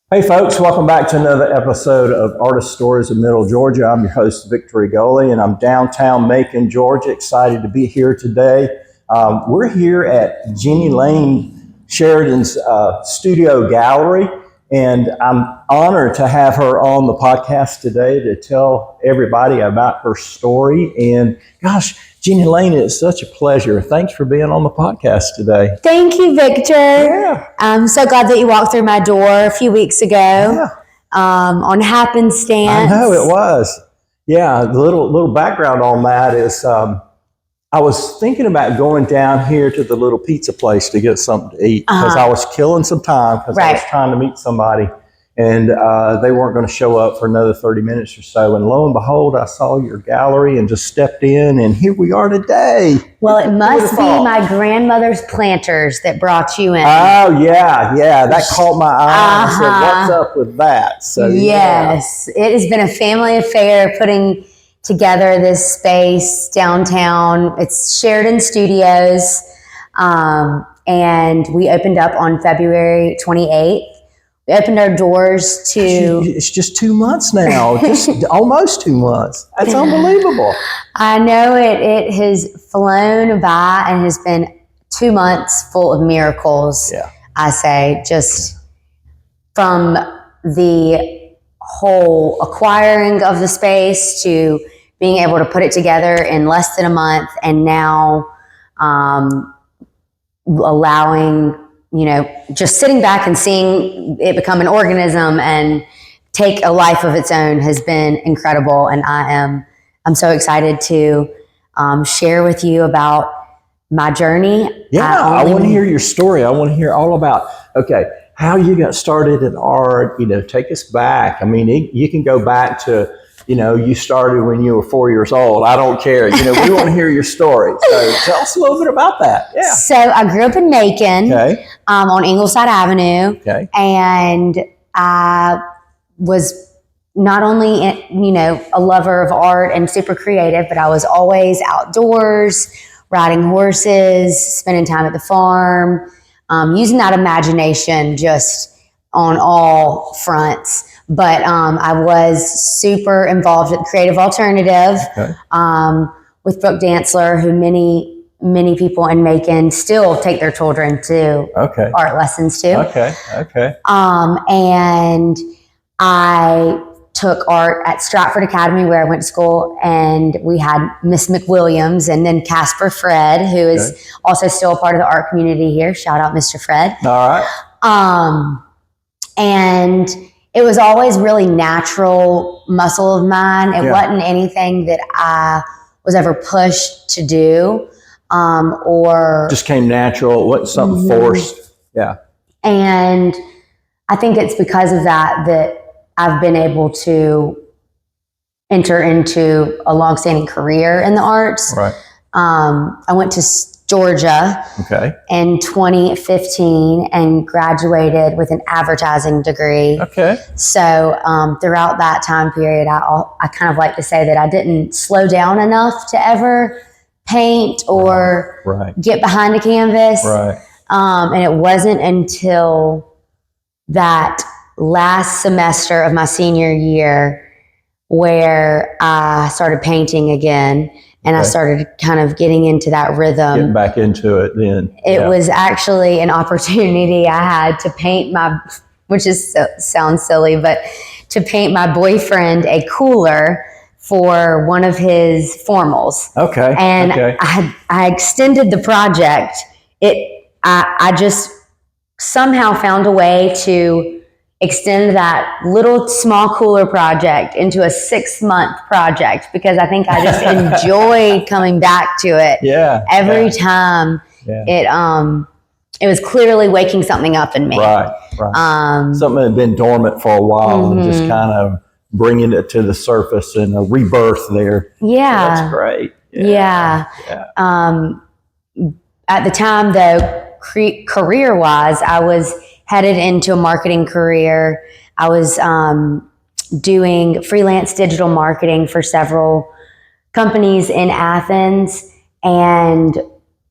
Hey folks, welcome back to another episode of Artist Stories of Middle Georgia. I'm your host, Victor Rigoli, and I'm downtown Macon, Georgia. Excited to be here today. We're here at Ginny Lane Sheridan's studio gallery, and I'm honored to have her on the podcast today to tell everybody about her story. And gosh, Ginny Lane, it's such a pleasure. Thanks for being on the podcast today. Thank you, Victor. Yeah. I'm so glad that you walked through my door a few weeks ago. Yeah. On happenstance. I know it was. Yeah, the little background on that is I was thinking about going down here to the little pizza place to get something to eat because I was killing some time because I was trying to meet somebody, and they weren't going to show up for another 30 minutes or so. And lo and behold, I saw your gallery and just stepped in, and here we are today. Well, it must be my grandmother's planters that brought you in. Oh, yeah. That caught my eye. I said, what's up with that? So yes, it has been a family affair putting together this space downtown. It's Sheridan Studios, and we opened up on February 28th. We opened our doors to... It's just 2 months now, just almost 2 months. That's unbelievable. I know it has flown by and has been 2 months full of miracles, I say, just from the whole acquiring of the space to being able to put it together in less than a month, and now allowing, just sitting back and seeing it become an organism and take a life of its own has been incredible. And I'm so excited to share with you about my journey. Yeah, I want to hear your story. I want to hear all about, how you got started in art. Take us back. I mean, you can go back to, you started when you were 4 years old. I don't care. We want to hear your story. So tell us a little bit about that. Yeah. So I grew up in Macon, on Ingleside Avenue. Okay. And I was not only, a lover of art and super creative, but I was always outdoors, riding horses, spending time at the farm, using that imagination just on all fronts. But I was super involved with Creative Alternative with Brooke Dantzler, who many people in Macon still take their children to art lessons to. And I took art at Stratford Academy, where I went to school, and we had Miss McWilliams and then Casper Fred, who is also still a part of the art community here. Shout out Mr. Fred. All right. And it was always really natural muscle of mine. It wasn't anything that I was ever pushed to do, or just came natural. It wasn't something forced. Yeah. And I think it's because of that I've been able to enter into a longstanding career in the arts. Right. I went to Georgia in 2015 and graduated with an advertising degree. So throughout that time period, I kind of like to say that I didn't slow down enough to ever paint or get behind a canvas. And it wasn't until that last semester of my senior year where I started painting again. And I started kind of getting into that rhythm. Getting back into it then. It was actually an opportunity I had to paint which sounds silly, but to paint my boyfriend a cooler for one of his formals. Okay. And I extended the project. I just somehow found a way to extend that little small cooler project into a 6-month project because I think I just enjoyed coming back to it. Every time. It was clearly waking something up in me. Right. Something that had been dormant for a while and just kind of bringing it to the surface and a rebirth there. Yeah. So that's great. At the time, though, career-wise, I was headed into a marketing career. I was doing freelance digital marketing for several companies in Athens and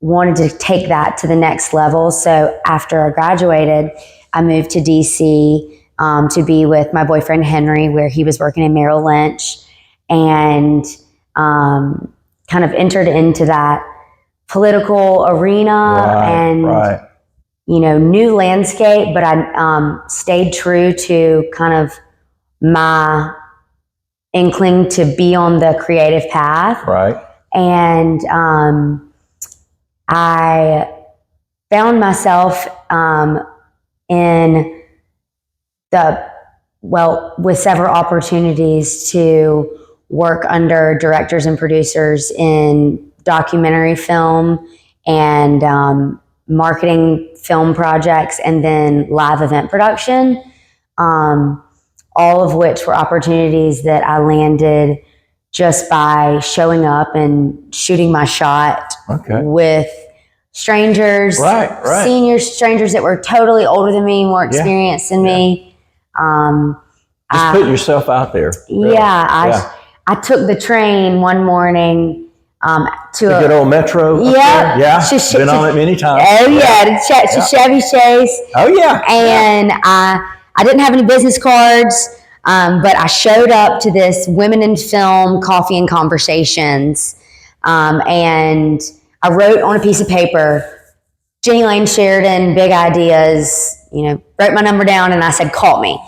wanted to take that to the next level. So after I graduated, I moved to DC to be with my boyfriend, Henry, where he was working in Merrill Lynch, and kind of entered into that political arena new landscape, but I stayed true to kind of my inkling to be on the creative path. Right. And I found myself with several opportunities to work under directors and producers in documentary film and marketing film projects, and then live event production, all of which were opportunities that I landed just by showing up and shooting my shot with strangers, senior strangers that were totally older than me, more experienced than me. Just put yourself out there. Really. I took the train one morning to a good old Metro. Been on it many times. To Chevy Chase. And I didn't have any business cards, but I showed up to this Women in Film Coffee and Conversations, and I wrote on a piece of paper, Ginny Lane Sheridan, big ideas, wrote my number down, and I said, call me.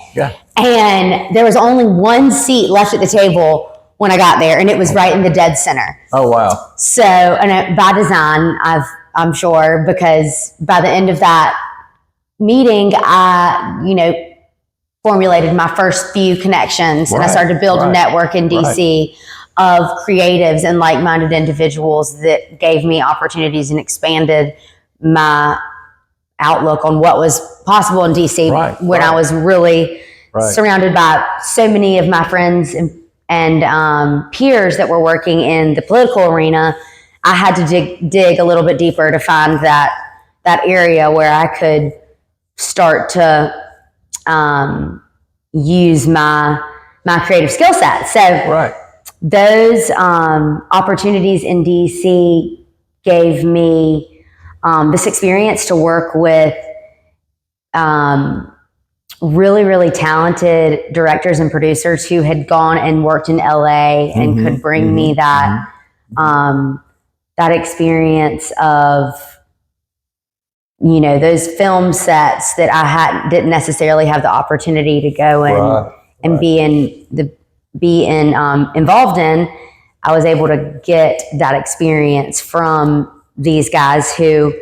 And there was only one seat left at the table when I got there, and it was right in the dead center. Oh, wow. So, and by design, I'm sure, because by the end of that meeting, I, formulated my first few connections, and I started to build a network in DC of creatives and like-minded individuals that gave me opportunities and expanded my outlook on what was possible in DC when I was really surrounded by so many of my friends and peers that were working in the political arena. I had to dig a little bit deeper to find that area where I could start to use my creative skill set. So those opportunities in DC gave me this experience to work with really, really talented directors and producers who had gone and worked in LA and could bring me that experience of, those film sets that I didn't necessarily have the opportunity to go and be involved in. I was able to get that experience from these guys who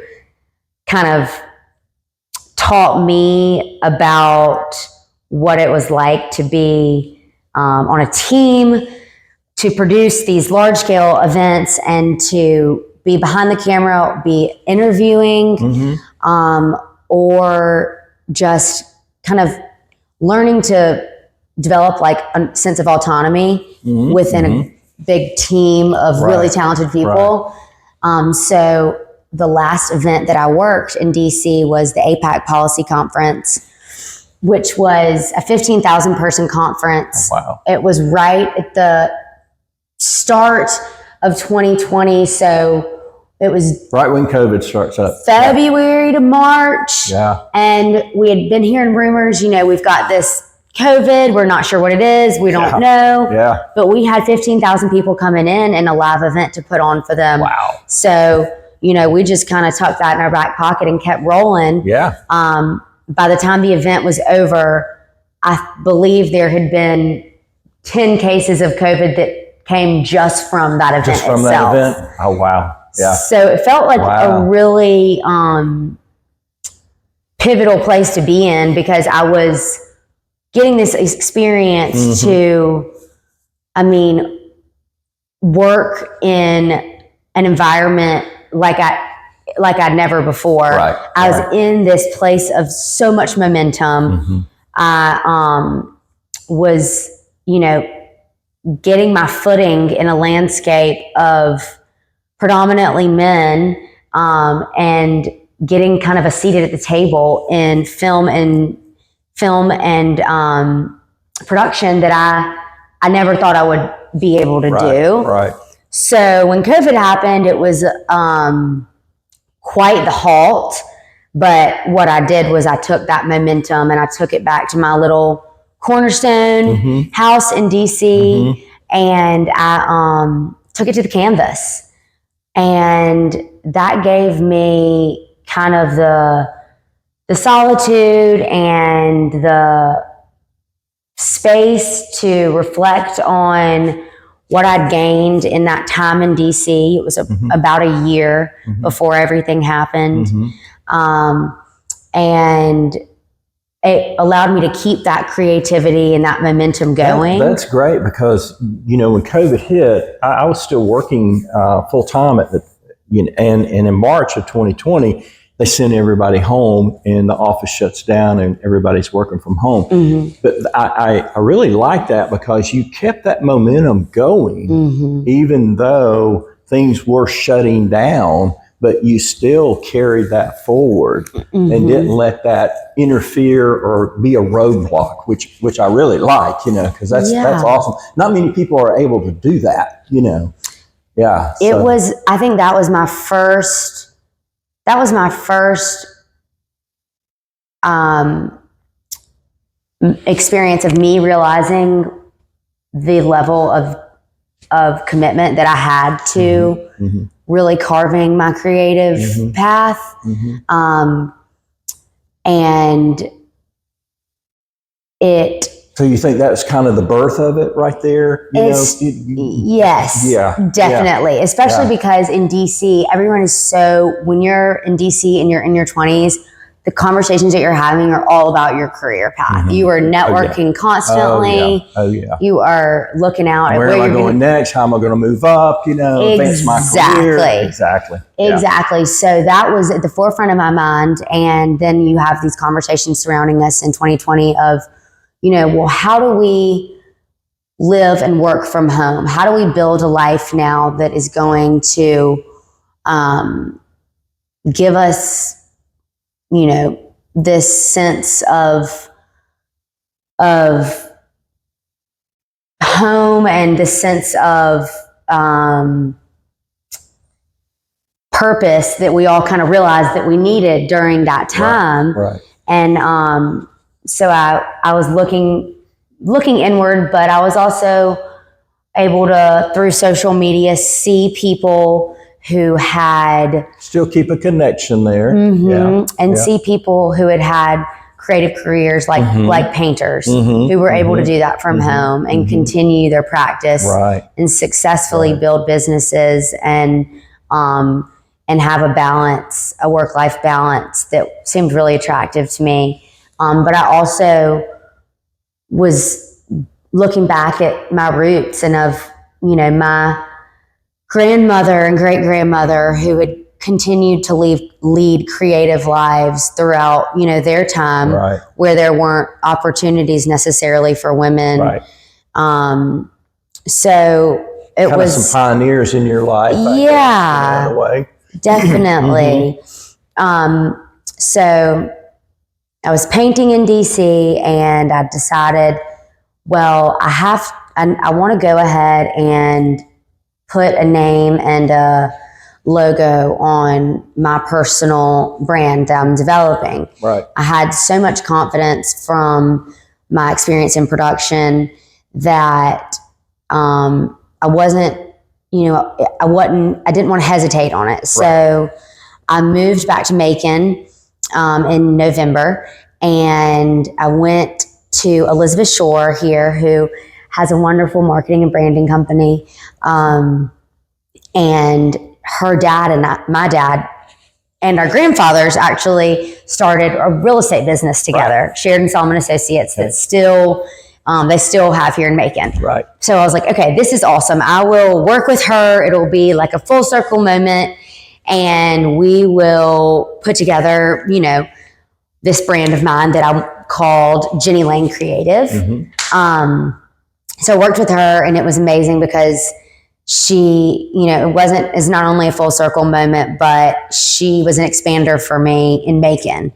kind of taught me about what it was like to be on a team, to produce these large-scale events, and to be behind the camera, be interviewing, or just kind of learning to develop like a sense of autonomy within a big team of really talented people. So the last event that I worked in DC was the APAC Policy Conference, which was a 15,000 person conference. Oh, wow. It was right at the start of 2020. So it was right when COVID starts up. February to March. Yeah. And we had been hearing rumors, we've got this COVID. We're not sure what it is. We don't know. Yeah. But we had 15,000 people coming in and a live event to put on for them. Wow. So, we just kind of tucked that in our back pocket and kept rolling. Yeah. By the time the event was over, I believe there had been 10 cases of COVID that came just from that event Just from itself. that event? Oh, wow. Yeah. So it felt like a really pivotal place to be in, because I was getting this experience to, work in an environment like I'd never before. Right. I was in this place of so much momentum. I was, getting my footing in a landscape of predominantly men, and getting kind of a seat at the table in film and production that I never thought I would be able to do. Right. So when COVID happened, it was quite the halt. But what I did was I took that momentum and I took it back to my little cornerstone house in DC, and I took it to the canvas. And that gave me kind of the solitude and the space to reflect on what I'd gained in that time in DC. It was about a year before everything happened. And it allowed me to keep that creativity and that momentum going. That's great, because, when COVID hit, I was still working full time and in March of 2020, they send everybody home and the office shuts down and everybody's working from home. But I really like that, because you kept that momentum going, even though things were shutting down, but you still carried that forward and didn't let that interfere or be a roadblock, which I really like, because that's awesome. Not many people are able to do that, Yeah. It was, I think that was my first experience of me realizing the level of commitment that I had to really carving my creative path. And so you think that was kind of the birth of it right there? Yes, definitely. Especially because in DC, everyone is when you're in DC and you're in your 20s, the conversations that you're having are all about your career path. You are networking constantly. You are looking out at where am I going next? How am I going to move up? Advance my career. Exactly. So that was at the forefront of my mind. And then you have these conversations surrounding us in 2020 of, well, how do we live and work from home? How do we build a life now that is going to give us, this sense of home and the sense of purpose that we all kind of realized that we needed during that time. Right. And so I was looking inward, but I was also able to, through social media, see people who had still keep a connection there, and see people who had creative careers like painters who were able to do that from home and continue their practice and successfully build businesses and have a work-life balance that seemed really attractive to me. But I also was looking back at my roots and of, my grandmother and great-grandmother who had continued to lead creative lives throughout, their time where there weren't opportunities necessarily for women. So it kind was of some pioneers in your life. Yeah, in a way. Definitely. So I was painting in DC and I decided, well, I want to go ahead and put a name and a logo on my personal brand that I'm developing. I had so much confidence from my experience in production that I didn't want to hesitate on it. So I moved back to Macon in November, and I went to Elizabeth Shore here, who has a wonderful marketing and branding company. And her dad and my dad and our grandfathers actually started a real estate business together, right. Sheridan Associates, that still, they still have here in Macon. Right. So I was like, okay, this is awesome. I will work with her. It'll be like a full circle moment, and we will put together, you know, this brand of mine that I called Ginny Lane Creative. Mm-hmm. So I worked with her, and it was amazing because she, you know, it's not only a full circle moment, but she was an expander for me in Macon.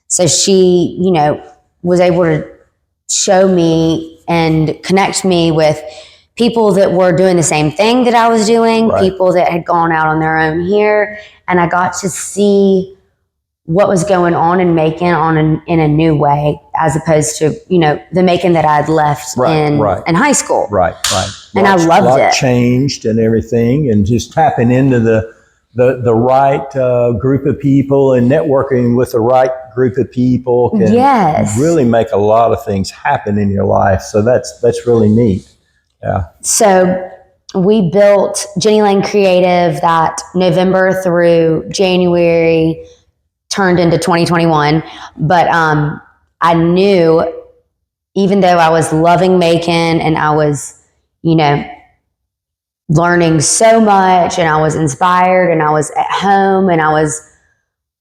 So she, you know, was able to show me and connect me with people that were doing the same thing that I was doing, right. People that had gone out on their own here. And I got to see what was going on in Macon in a new way, as opposed to, you know, the Macon that I'd left in high school. Right. And I loved it. Changed and everything, and just tapping into the right group of people and networking with the right group of people can really make a lot of things happen in your life. So that's really neat. Yeah. So we built Ginny Lane Creative that November through January, turned into 2021. But I knew, even though I was loving Macon and I was, you know, learning so much, and I was inspired, and I was at home, and I was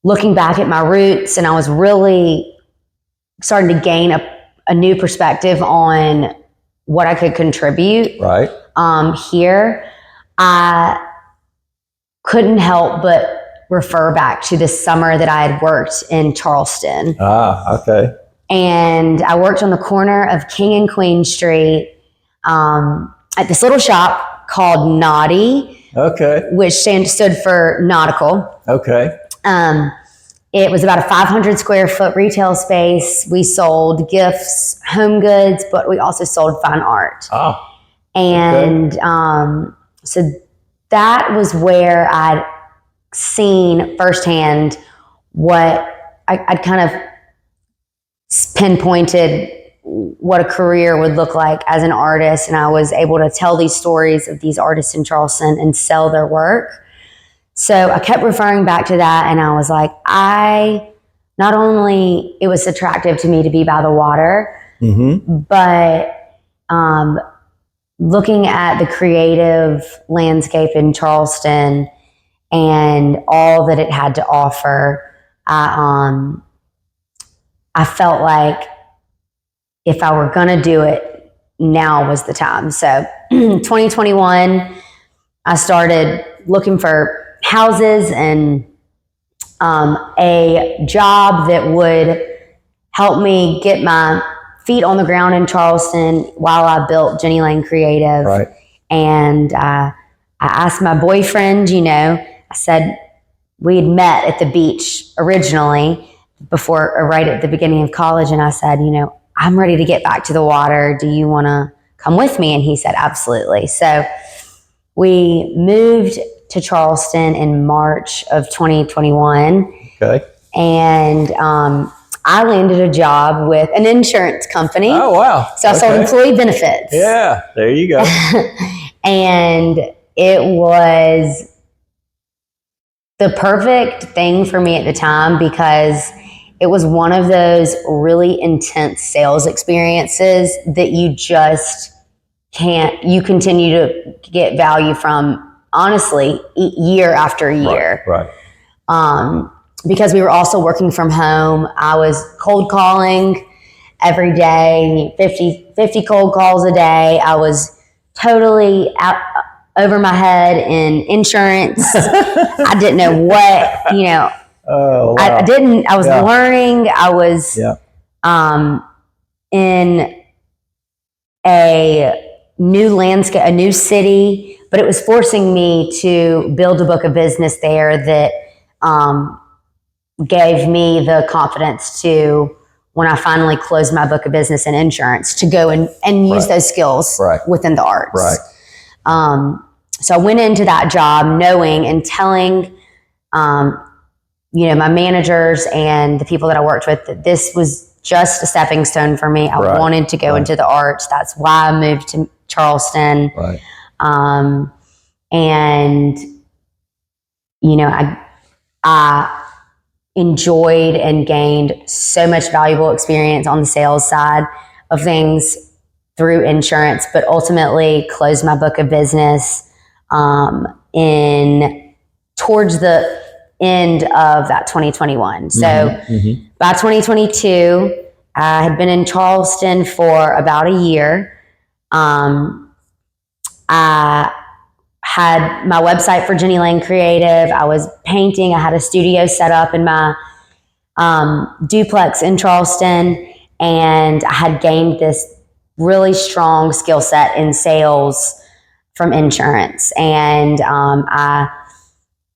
looking back at my roots, and I was really starting to gain a new perspective on what I could contribute. Right. Here, I couldn't help but refer back to the summer that I had worked in Charleston. Okay. And I worked on the corner of King and Queen Street at this little shop called Naughty. Okay. Which stood for nautical. Okay. It was about a 500 square foot retail space. We sold gifts, home goods, but we also sold fine art. And so that was where I'd seen firsthand what I'd kind of pinpointed what a career would look like as an artist. And I was able to tell these stories of these artists in Charleston and sell their work. So I kept referring back to that, and I was like, not only it was attractive to me to be by the water, mm-hmm. but looking at the creative landscape in Charleston and all that it had to offer, I felt like if I were going to do it, now was the time. So 2021, I started looking for houses and a job that would help me get my feet on the ground in Charleston while I built Ginny Lane Creative. Right. And I asked my boyfriend, you know, I said, we had met at the beach originally right at the beginning of college. And I said, you know, I'm ready to get back to the water. Do you want to come with me? And he said, absolutely. So we moved to Charleston in March of 2021. Okay. And I landed a job with an insurance company. Oh, wow. So I sold employee benefits. Yeah, there you go. And it was the perfect thing for me at the time because it was one of those really intense sales experiences that you just you continue to get value from, honestly, year after year. Right. Because we were also working from home. I was cold calling every day, 50 cold calls a day. I was totally out over my head in insurance. I didn't know what, you know, oh, wow. I was learning. I was in a new landscape, a new city, but it was forcing me to build a book of business there that gave me the confidence to, when I finally closed my book of business in insurance, to go and use those skills within the arts. Right. So I went into that job knowing and telling, you know, my managers and the people that I worked with that this was just a stepping stone for me. I wanted to go into the arts. That's why I moved to Charleston. Right. And, you know, I enjoyed and gained so much valuable experience on the sales side of things through insurance, but ultimately closed my book of business towards the end of that 2021. So by 2022, I had been in Charleston for about a year. I had my website for Ginny Lane Creative. I was painting. I had a studio set up in my duplex in Charleston, and I had gained this really strong skill set in sales from insurance. And I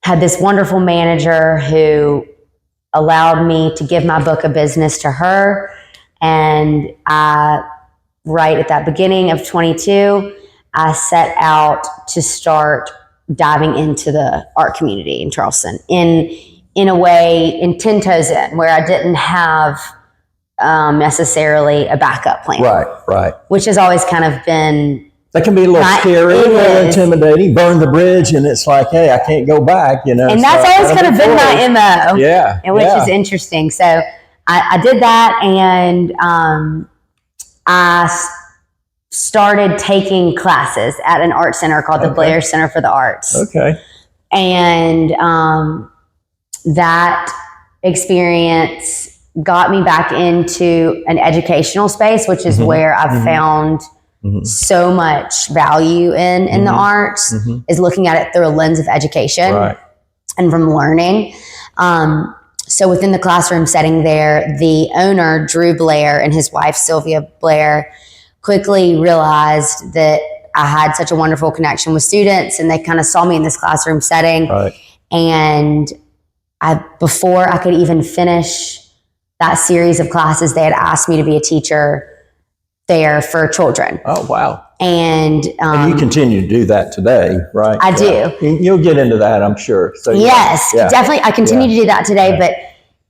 had this wonderful manager who allowed me to give my book of business to her. And right at that beginning of 22, I set out to start diving into the art community in Charleston in a way, in 10 toes in, where I didn't have necessarily a backup plan. Right. Which has always kind of been... That can be a little scary, a little intimidating. Burn the bridge, and it's like, hey, I can't go back, you know. And that's always kind of been my MO. Yeah. Which is interesting. So I did that, and I started taking classes at an art center called the Blair Center for the Arts. Okay. And that experience got me back into an educational space, which is where I've found so much value in the arts, is looking at it through a lens of education and from learning. So within the classroom setting there, the owner, Drew Blair, and his wife, Sylvia Blair, quickly realized that I had such a wonderful connection with students, and they kind of saw me in this classroom setting. And before I could even finish that series of classes, they had asked me to be a teacher there for children. Oh, wow. And you continue to do that today, right? I do. You'll get into that, I'm sure. So yes, definitely. I continue to do that today, but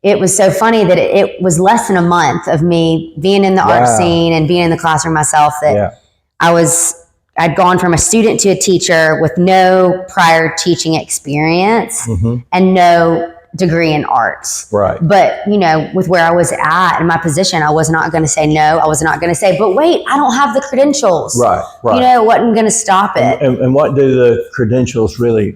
it was so funny that it was less than a month of me being in the art scene and being in the classroom myself that I'd gone from a student to a teacher with no prior teaching experience and no degree in arts. But, you know, with where I was at in my position, I was not going to say no. I was not going to say, but wait, I don't have the credentials. You know, wasn't going to stop it. And what do the credentials really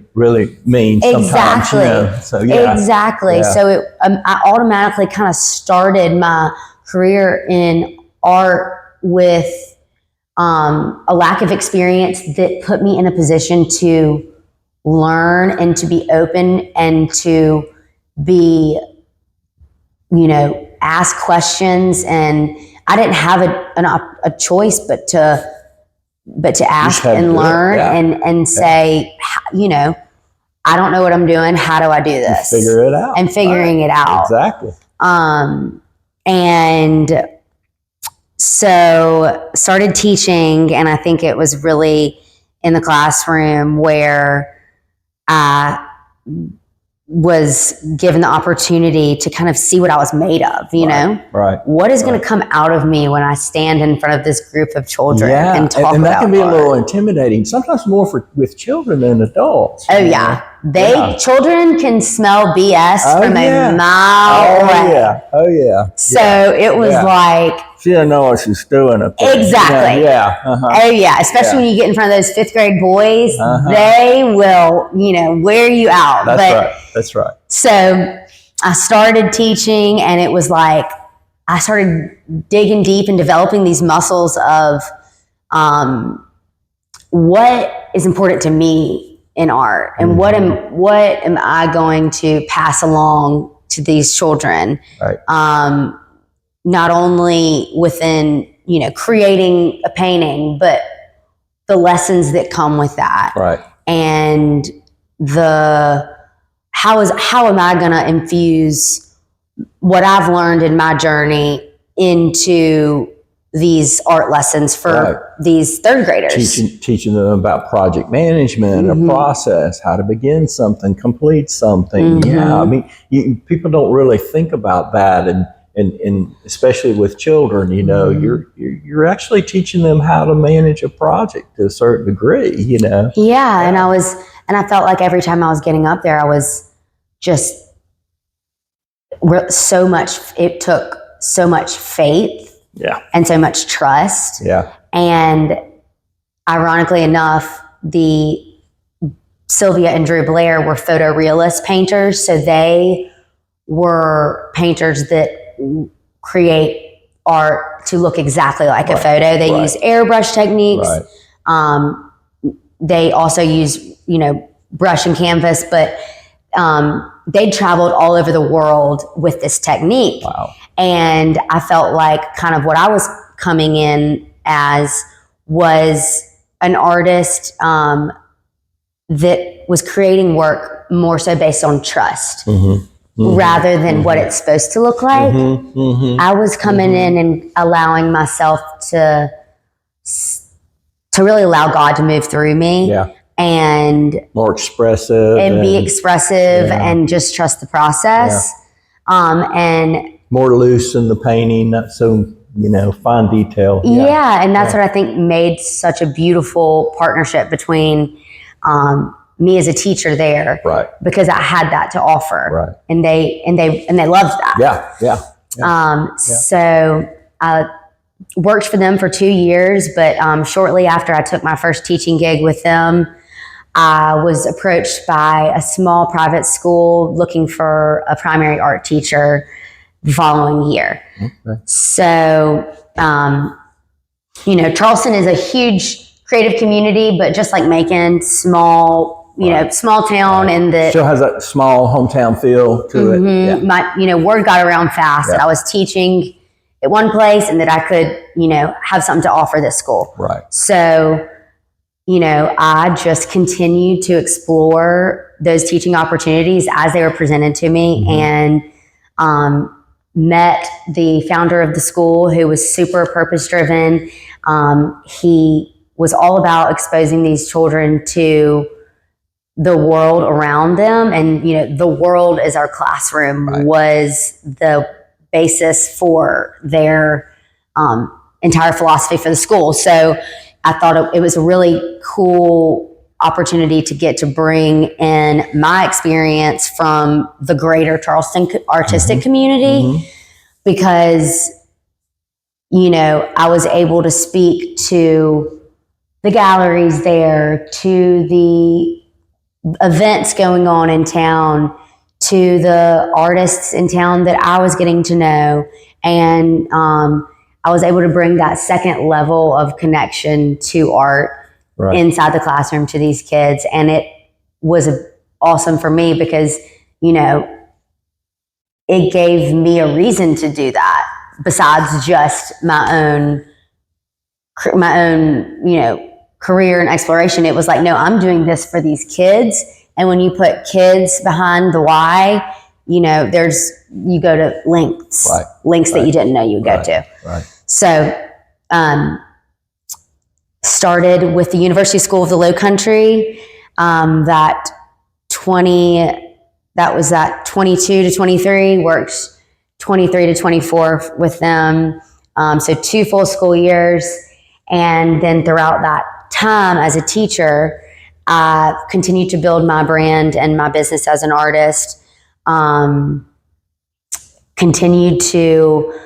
mean sometimes? You know? So, Exactly. So I automatically kind of started my career in art with a lack of experience that put me in a position to learn and to be open and to be, you know, ask questions. And I didn't have a choice but to ask and learn and say, you know, I don't know what I'm doing. How do I do this? And figure it out. And figuring it out. Exactly. And so started teaching, and I think it was really in the classroom where I was given the opportunity to kind of see what I was made of, you know? What is going to come out of me when I stand in front of this group of children and talk about and that can be a little intimidating, sometimes more with children than adults. Children can smell BS from a mile away. So it was like, she didn't know what she's doing up there. Exactly. Especially when you get in front of those 5th grade boys, they will, you know, wear you out. That's right. So I started teaching, and it was like I started digging deep and developing these muscles of what is important to me in art, and what am I going to pass along to these children. Not only within, you know, creating a painting, but the lessons that come with that. And how am I going to infuse what I've learned in my journey into these art lessons for these 3rd graders. Teaching them about project management, a process, how to begin something, complete something. I mean, people don't really think about that. And and especially with children, you know, you're actually teaching them how to manage a project to a certain degree, you know. Yeah, and I felt like every time I was getting up there, I was just so much. It took so much faith, and so much trust, and ironically enough, the Sylvia and Drew Blair were photorealist painters, so they were painters that create art to look exactly like a photo. They use airbrush techniques. They also use, you know, brush and canvas, but they traveled all over the world with this technique. And I felt like kind of what I was coming in as was an artist that was creating work more so based on trust. Rather than what it's supposed to look like. I was coming in and allowing myself to really allow God to move through me. And more expressive. And be expressive and just trust the process. And more loose in the painting, not so, you know, fine detail. And that's what I think made such a beautiful partnership between me as a teacher there, because I had that to offer, and they loved that. So I worked for them for 2 years, but shortly after I took my first teaching gig with them, I was approached by a small private school looking for a primary art teacher the following year. So, you know, Charleston is a huge creative community, but just like Macon, small, you know, small town, and that still has that small hometown feel to it. My, you know, word got around fast that I was teaching at one place and that I could, you know, have something to offer this school. So, you know, I just continued to explore those teaching opportunities as they were presented to me, and met the founder of the school, who was super purpose driven. He was all about exposing these children to the world around them. And, you know, the world as our classroom was the basis for their entire philosophy for the school. So I thought it was a really cool opportunity to get to bring in my experience from the greater Charleston artistic community, because, you know, I was able to speak to the galleries there, to the events going on in town, to the artists in town that I was getting to know. And I was able to bring that second level of connection to art inside the classroom to these kids. And it was awesome for me because, you know, it gave me a reason to do that besides just my own, you know, career and exploration. It was like, no, I'm doing this for these kids. And when you put kids behind the why, you know, you go to lengths that you didn't know you would go to. So, started with the University School of the Low Country, that was that 22 to 23, worked 23 to 24 with them. So 2 full school years. And then throughout that time as a teacher, I continued to build my brand and my business as an artist, continued to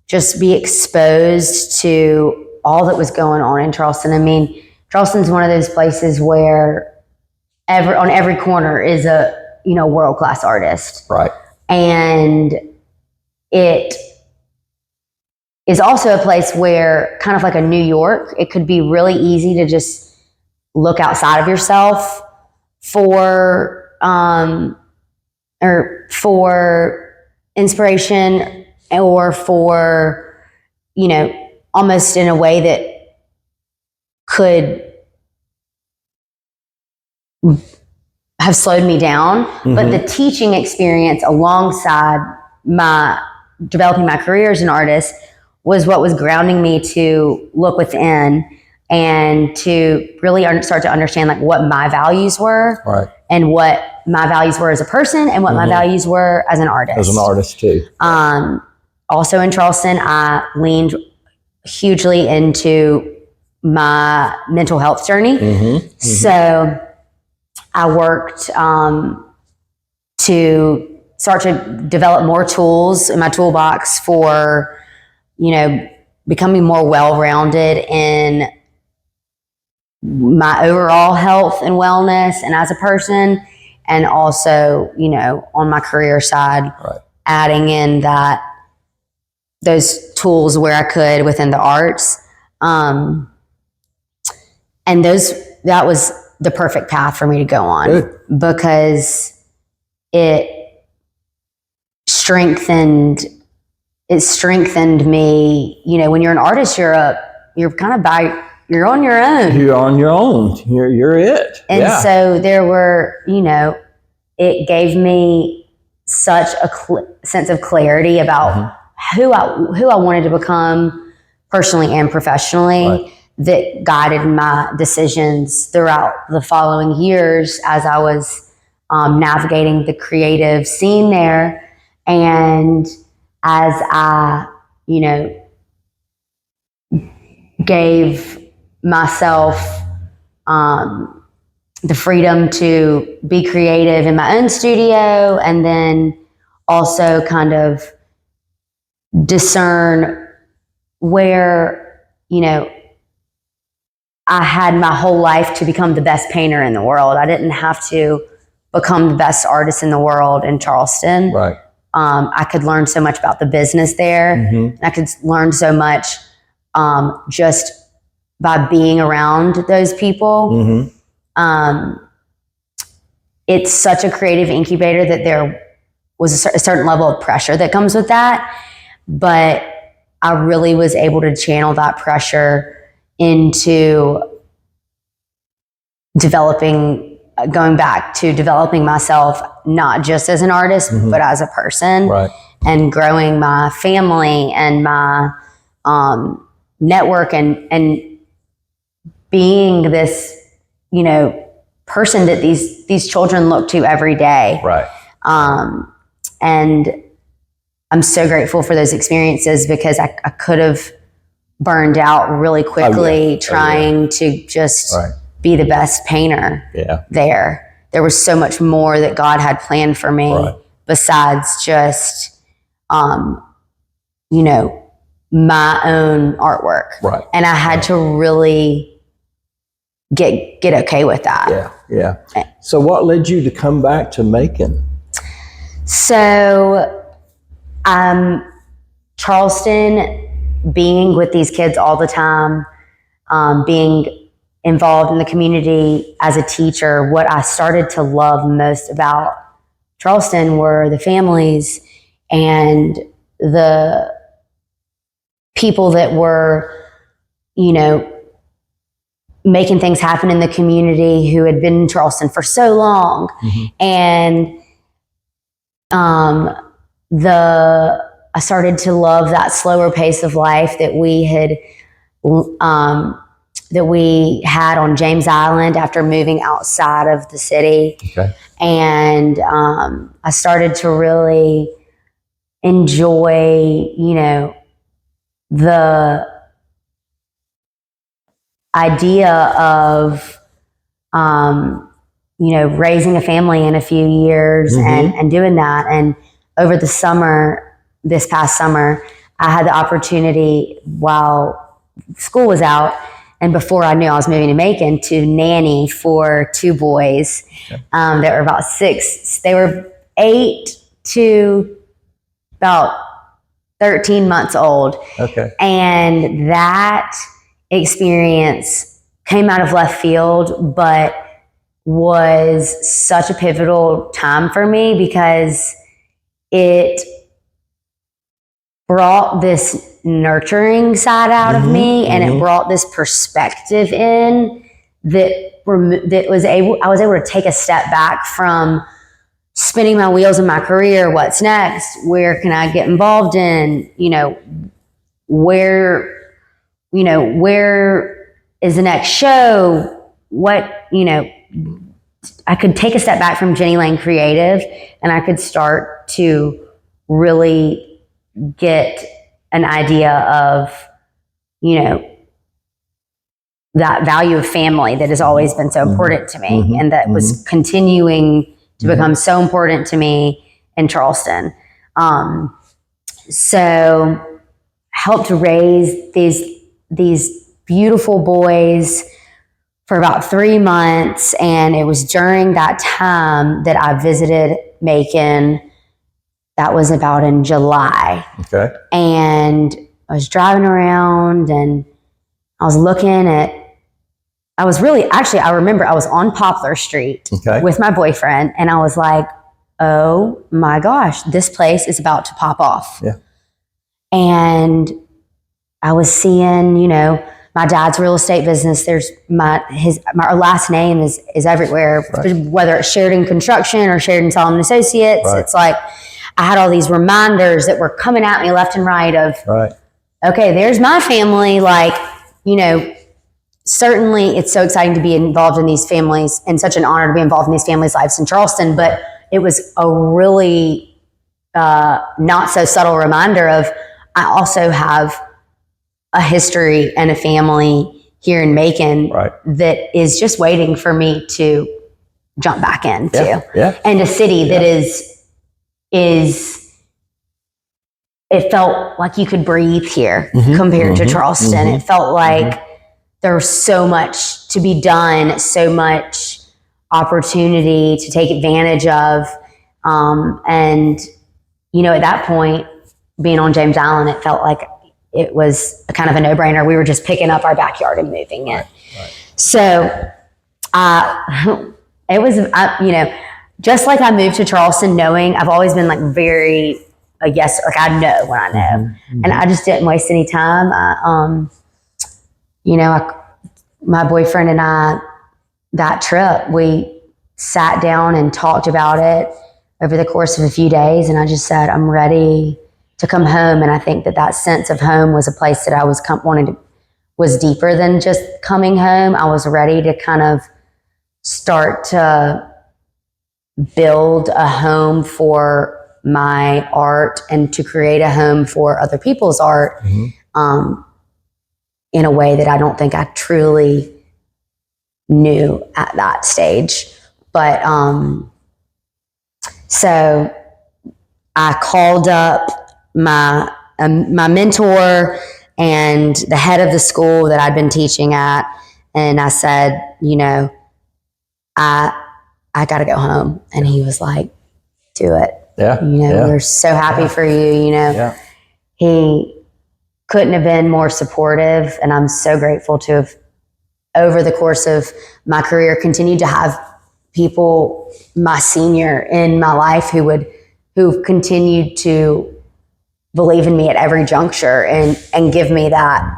just be exposed to all that was going on in Charleston. I mean, Charleston's one of those places where on every corner is a, you know, world-class artist. And it is also a place where, kind of like a New York, it could be really easy to just look outside of yourself for inspiration, or for, you know, almost in a way that could have slowed me down. But the teaching experience alongside my developing my career as an artist was what was grounding me to look within and to really start to understand like what my values were, and what my values were as a person, and what my values were as an artist. As an artist too. also in Charleston, I leaned hugely into my mental health journey. So I worked to start to develop more tools in my toolbox for, becoming more well-rounded in my overall health and wellness and as a person, and also, on my career side, adding in those tools where I could within the arts. And that was the perfect path for me to go on. Because it strengthened me. When you're an artist, you're on your own. You're on your own. You're it. And so there were, it gave me such a sense of clarity about who I wanted to become personally and professionally, that guided my decisions throughout the following years as I was navigating the creative scene there. And as I, gave myself the freedom to be creative in my own studio, and then also kind of discern where, I had my whole life to become the best painter in the world. I didn't have to become the best artist in the world in Charleston. I could learn so much about the business there. And I could learn so much just by being around those people. It's such a creative incubator that there was a certain level of pressure that comes with that. But I really was able to channel that pressure into going back to developing myself, not just as an artist, but as a person, and growing my family and my network, and being this, person that these children look to every day. And I'm so grateful for those experiences, because I could have burned out really quickly trying to just be the best painter there. There was so much more that God had planned for me besides just, my own artwork. And I had to really get okay with that. So what led you to come back to Macon? So, Charleston, being with these kids all the time, being involved in the community as a teacher, what I started to love most about Charleston were the families and the people that were, making things happen in the community, who had been in Charleston for so long. And I started to love that slower pace of life that we had on James Island after moving outside of the city. And I started to really enjoy, the idea of, raising a family in a few years and doing that. And over the summer, this past summer, I had the opportunity, while school was out and before I knew I was moving to Macon, to nanny for two boys that were about 6. They were 8 to about 13 months old. And that experience came out of left field, but was such a pivotal time for me, because it brought this nurturing side out of me, and it brought this perspective in I was able to take a step back from spinning my wheels in my career. What's next? Where can I get involved in? Where is the next show? I could take a step back from Ginny Lane Creative, and I could start to really get an idea of, that value of family that has always been so important to me, and that was continuing to become so important to me in Charleston. So helped raise these beautiful boys for about 3 months. And it was during that time that I visited Macon. That was about in July. Okay. And I was driving around and I was looking at, I remember I was on Poplar Street with my boyfriend, and I was like, oh my gosh, this place is about to pop off. Yeah. And I was seeing, my dad's real estate business. There's my last name is everywhere, whether it's Sheridan Construction or Sheridan Solomon Associates. Right. It's like I had all these reminders that were coming at me left and right of, okay, there's my family. Like, certainly it's so exciting to be involved in these families, and such an honor to be involved in these families' lives in Charleston. But it was a really not so subtle reminder of, I also have a history and a family here in Macon that is just waiting for me to jump back into. And a city that is it felt like you could breathe here compared to Charleston. It felt like there was so much to be done, so much opportunity to take advantage of. And, at that point, being on James Island, it felt like it was a kind of a no-brainer. We were just picking up our backyard and moving it. So it was, just like I moved to Charleston knowing, I've always been like very, yes, like I know when I know. And I just didn't waste any time. My boyfriend and I, that trip, we sat down and talked about it over the course of a few days. And I just said, I'm ready to come home. And I think that sense of home was a place that I was was deeper than just coming home. I was ready to kind of start to build a home for my art and to create a home for other people's art. In a way that I don't think I truly knew at that stage. But so I called up my mentor and the head of the school that I'd been teaching at, and I said, I got to go home. And he was like, do it. We're so happy for you. He couldn't have been more supportive, and I'm so grateful to have, over the course of my career, continued to have people, my senior in my life, who've continued to believe in me at every juncture and give me that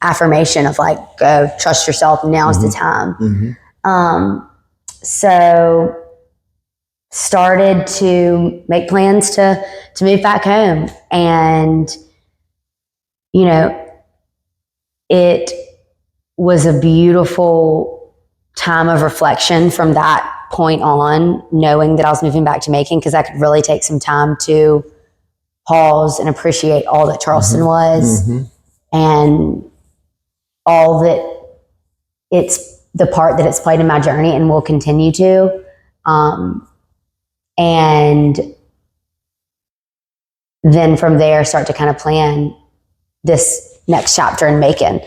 affirmation of like, go, trust yourself, now's the time. So started to make plans to move back home, and it was a beautiful time of reflection from that point on, knowing that I was moving back to Macon, because I could really take some time to pause and appreciate all that Charleston was and all that it's the part that it's played in my journey and will continue to. And then from there, start to kind of plan this next chapter in Macon.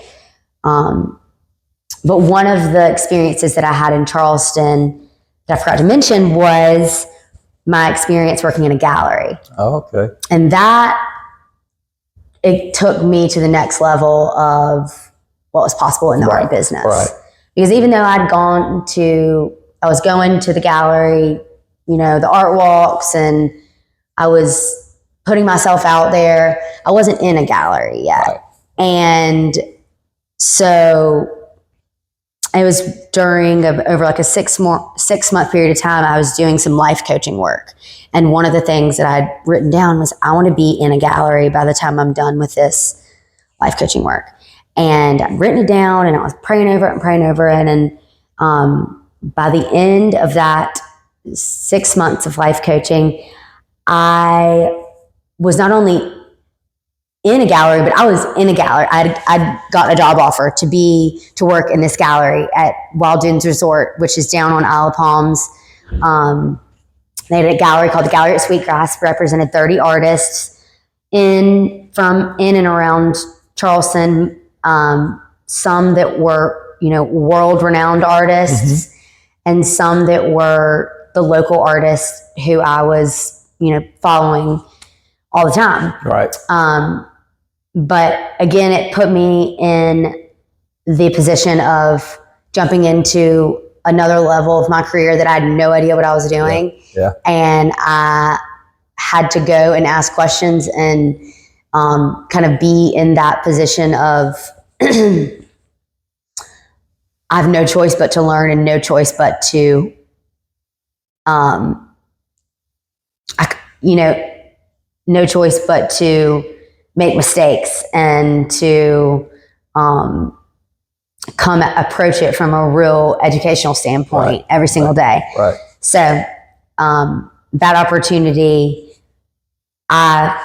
But one of the experiences that I had in Charleston that I forgot to mention was my experience working in a gallery. Oh, okay. And it took me to the next level of what was possible in the art business. Because even though I was going to the gallery, the art walks, and I was putting myself out there, I wasn't in a gallery yet. And so it was during over like a 6 month period of time, I was doing some life coaching work. And one of the things that I'd written down was, I want to be in a gallery by the time I'm done with this life coaching work. And I'd written it down, and I was praying over it. And by the end of that 6 months of life coaching, I was not only in a gallery, but I was in a gallery. I'd got a job offer to work in this gallery at Wild Dunes Resort, which is down on Isle of Palms. They had a gallery called the Gallery at Sweetgrass, represented 30 artists in and around Charleston. Some that were, world-renowned artists, and some that were the local artists who I was, following all the time. Right. But again, it put me in the position of jumping into another level of my career that I had no idea what I was doing. Yeah. And I had to go and ask questions and kind of be in that position of I have no choice but to learn and no choice but to, no choice but to make mistakes and to approach it from a real educational standpoint every single day. Right. So that opportunity, I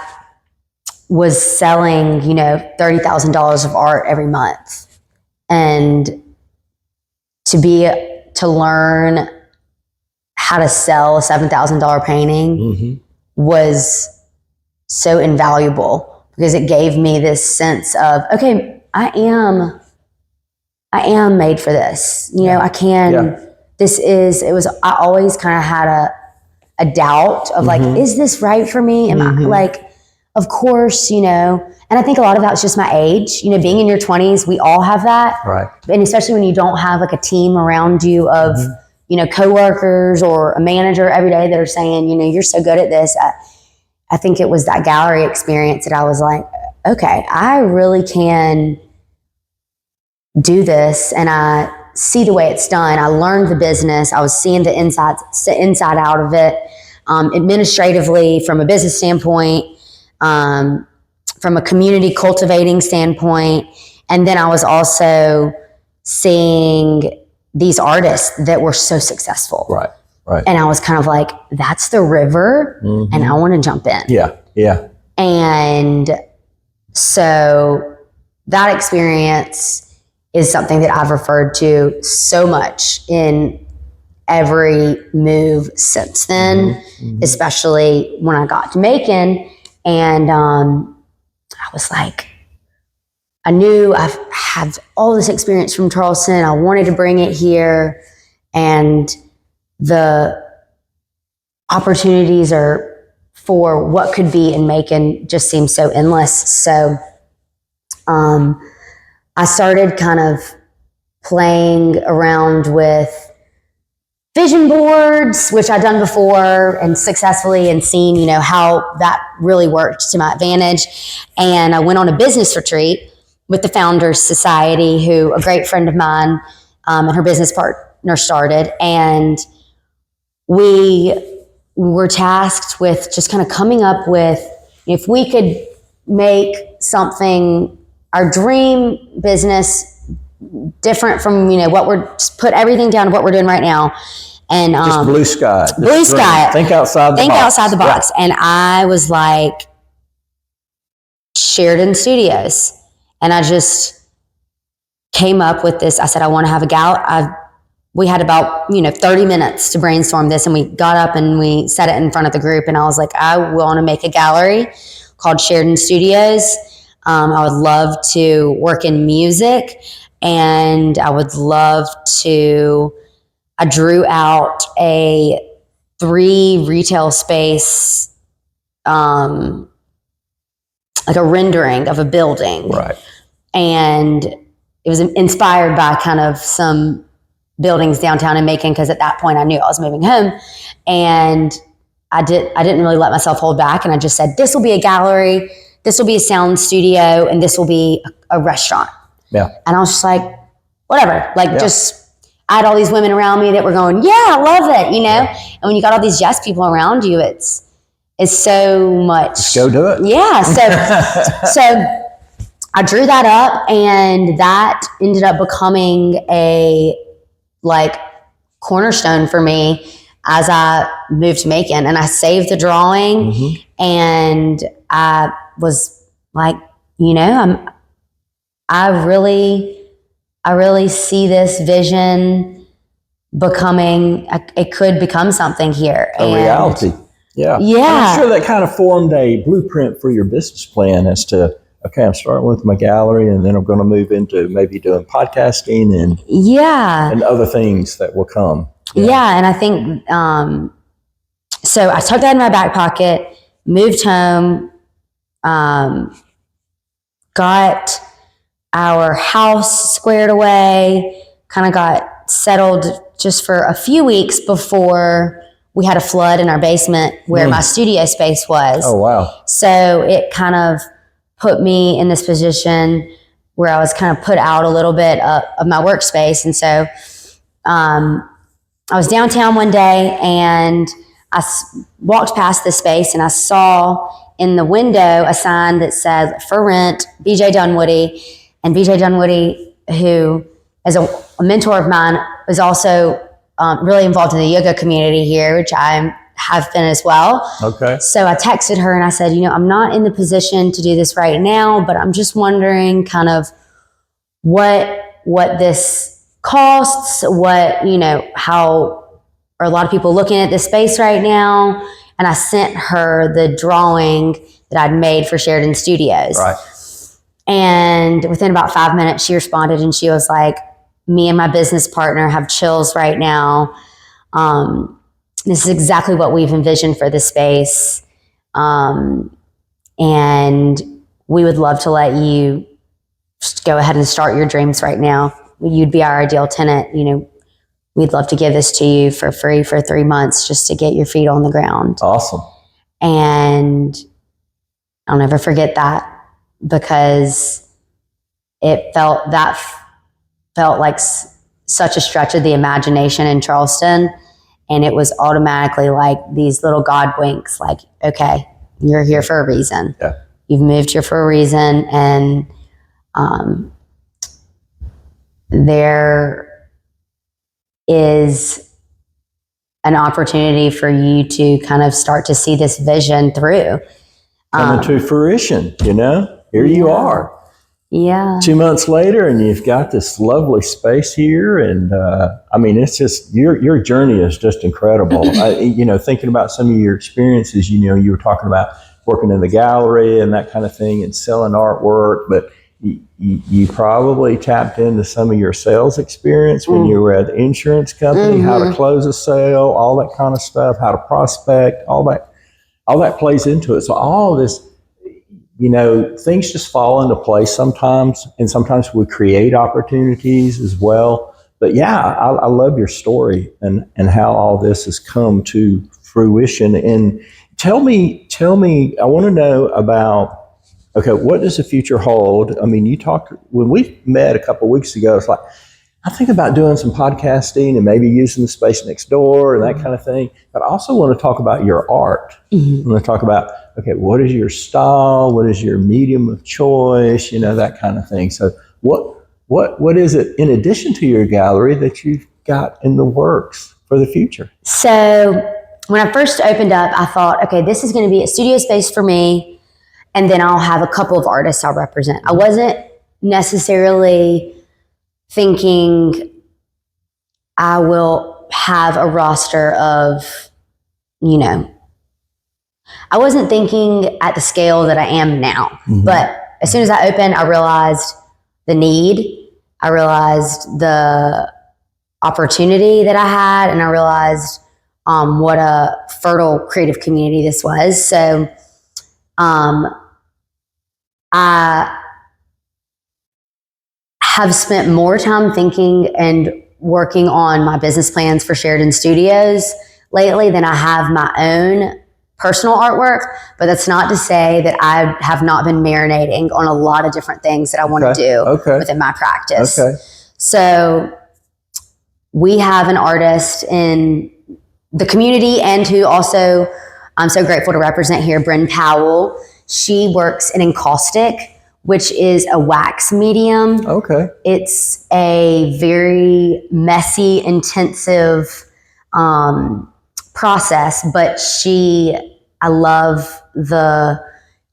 was selling, $30,000 of art every month. And to learn how to sell a $7,000 painting was so invaluable, because it gave me this sense of, okay, I am made for this. I can, I always kind of had a doubt of like, is this right for me? Am I like, of course, and I think a lot of that's just my age, being in your 20s, we all have that. Right. And especially when you don't have like a team around you of, coworkers or a manager every day that are saying, you're so good at this. I think it was that gallery experience that I was like, okay, I really can do this. And I see the way it's done. I learned the business. I was seeing the inside out of it, administratively, from a business standpoint, from a community cultivating standpoint. And then I was also seeing these artists that were so successful. Right. Right. And I was kind of like, that's the river, and I want to jump in. Yeah. Yeah. And so that experience is something that I've referred to so much in every move since then, especially when I got to Macon. And I was like, I knew I've had all this experience from Charleston. I wanted to bring it here. And the opportunities for what could be in Macon just seem so endless. So I started kind of playing around with vision boards, which I'd done before and successfully, and seen, how that really worked to my advantage. And I went on a business retreat with the Founders Society, who a great friend of mine and her business partner started. And we were tasked with just kind of coming up with, if we could make something, our dream business, different from, what we're, just put everything down to what we're doing right now. And just blue sky. Blue sky. Think outside the box. Think outside the box. Yeah. And I was like, Sheridan Studios. And I just came up with this. I said, I want to have a gallery. We had about, 30 minutes to brainstorm this, and we got up and we set it in front of the group. And I was like, I want to make a gallery called Sheridan Studios. I would love to work in music, and I would love to, I drew out a 3 retail space, like a rendering of a building. Right. And it was inspired by kind of some buildings downtown in Macon, because at that point I knew I was moving home, and I didn't really let myself hold back, and I just said, this will be a gallery, this will be a sound studio, and this will be a restaurant. Yeah. And I was just like, whatever, just I had all these women around me that were going, yeah, I love it, and when you got all these yes people around you, it's so much. Just go do it. Yeah. So I drew that up, and that ended up becoming a cornerstone for me as I moved to Macon. And I saved the drawing, and I was like, I really see this vision becoming, it could become something here. A reality. Yeah. Yeah. And I'm sure that kind of formed a blueprint for your business plan as to, okay, I'm starting with my gallery and then I'm going to move into maybe doing podcasting and other things that will come. Yeah. And I think, so I took that in my back pocket, moved home, got our house squared away, kind of got settled just for a few weeks before we had a flood in our basement where my studio space was. Oh, wow. So it kind of put me in this position where I was kind of put out a little bit of my workspace. And so I was downtown one day and I walked past this space and I saw in the window a sign that said for rent, BJ Dunwoody. And BJ Dunwoody, who is a mentor of mine, was also really involved in the yoga community here, which I have been as well. Okay. So I texted her and I said, I'm not in the position to do this right now, but I'm just wondering kind of what this costs, how are a lot of people looking at this space right now? And I sent her the drawing that I'd made for Sheridan Studios. Right. And within about 5 minutes, she responded and she was like, me and my business partner have chills right now. This is exactly what we've envisioned for the space. And we would love to let you just go ahead and start your dreams right now. You'd be our ideal tenant. We'd love to give this to you for free for 3 months just to get your feet on the ground. Awesome. And I'll never forget that because it felt like such a stretch of the imagination in Charleston. And it was automatically like these little God winks, like, okay, you're here for a reason. Yeah. You've moved here for a reason. And there is an opportunity for you to kind of start to see this vision through. Coming to fruition, here you are. Yeah. 2 months later, and you've got this lovely space here. And it's just, your journey is just incredible. Thinking about some of your experiences, you were talking about working in the gallery and that kind of thing and selling artwork, but you probably tapped into some of your sales experience when you were at the insurance company, how to close a sale, all that kind of stuff, how to prospect, all that plays into it. So all this, things just fall into place sometimes, and sometimes we create opportunities as well. But yeah, I love your story and how all this has come to fruition. And tell me, I want to know about, okay, what does the future hold? You talked, when we met a couple of weeks ago, it's like, I think about doing some podcasting and maybe using the space next door and that kind of thing. But I also want to talk about your art. I want to talk about, okay, what is your style? What is your medium of choice? That kind of thing. So what is it in addition to your gallery that you've got in the works for the future? So when I first opened up, I thought, okay, this is going to be a studio space for me. And then I'll have a couple of artists I'll represent. I wasn't necessarily thinking I will have a roster of, I wasn't thinking at the scale that I am now. But as soon as I opened, I realized the need, I realized the opportunity that I had, and I realized what a fertile creative community this was. So I have spent more time thinking and working on my business plans for Sheridan Studios lately than I have my own personal artwork. But that's not to say that I have not been marinating on a lot of different things that I want to do within my practice. So we have an artist in the community and who also I'm so grateful to represent here, Bryn Powell. She works in encaustic, which is a wax medium. It's a very messy, intensive process, but I love the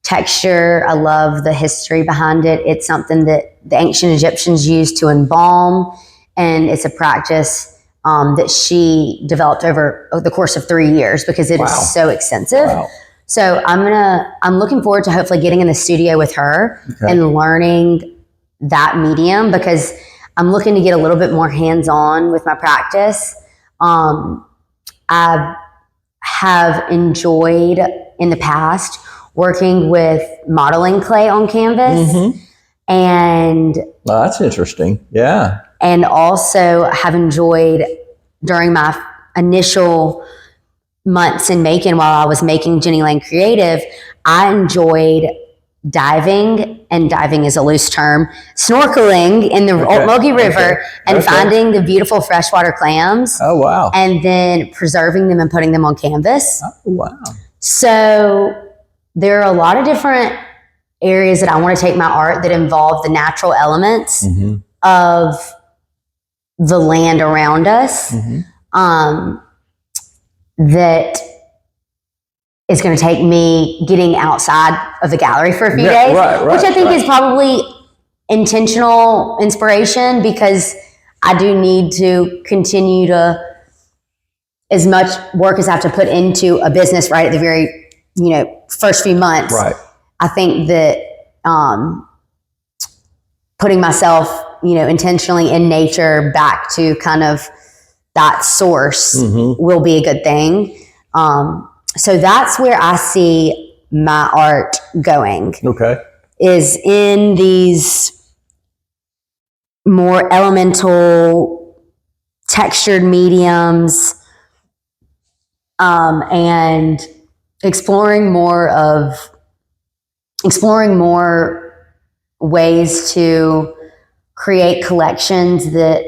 texture. I love the history behind it. It's something that the ancient Egyptians used to embalm, and it's a practice that she developed over the course of 3 years because it is so extensive. Wow. So I'm looking forward to hopefully getting in the studio with her and learning that medium, because I'm looking to get a little bit more hands-on with my practice. I have enjoyed in the past working with modeling clay on canvas. And well, that's interesting. Yeah. And also have enjoyed during my initial months in Macon while I was making Ginny Lane Creative, I enjoyed diving, and diving is a loose term, snorkeling in the Mogi River and finding the beautiful freshwater clams. Oh, wow. And then preserving them and putting them on canvas. Oh, wow. So there are a lot of different areas that I want to take my art that involve the natural elements of the land around us. That is going to take me getting outside of the gallery for a few days, which I think is probably intentional inspiration, because I do need to continue to, as much work as I have to put into a business right at the very, first few months. I think that putting myself, intentionally in nature back to kind of that source will be a good thing. So that's where I see my art going. Is in these more elemental textured mediums, and exploring more ways to create collections that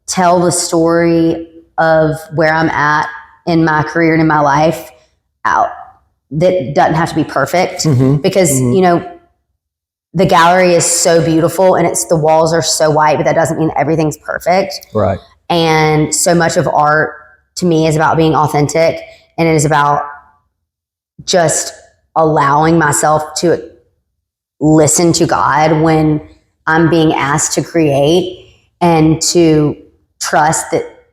tell the story of where I'm at in my career and in my life out. That doesn't have to be perfect, because, the gallery is so beautiful and the walls are so white, but that doesn't mean everything's perfect. And so much of art to me is about being authentic, and it is about just allowing myself to listen to God when I'm being asked to create, and to trust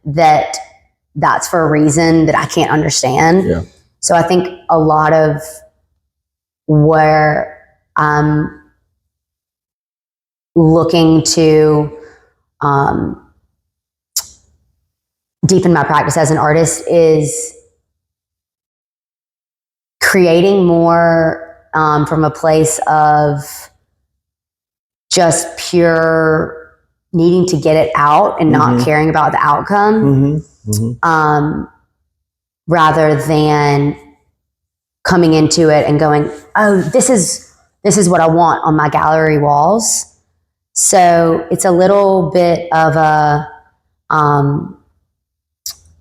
that that's for a reason that I can't understand. So I think a lot of where I'm looking to deepen my practice as an artist is creating more from a place of just pure needing to get it out and not caring about the outcome, rather than coming into it and going, oh, this is what I want on my gallery walls. So it's a little bit of a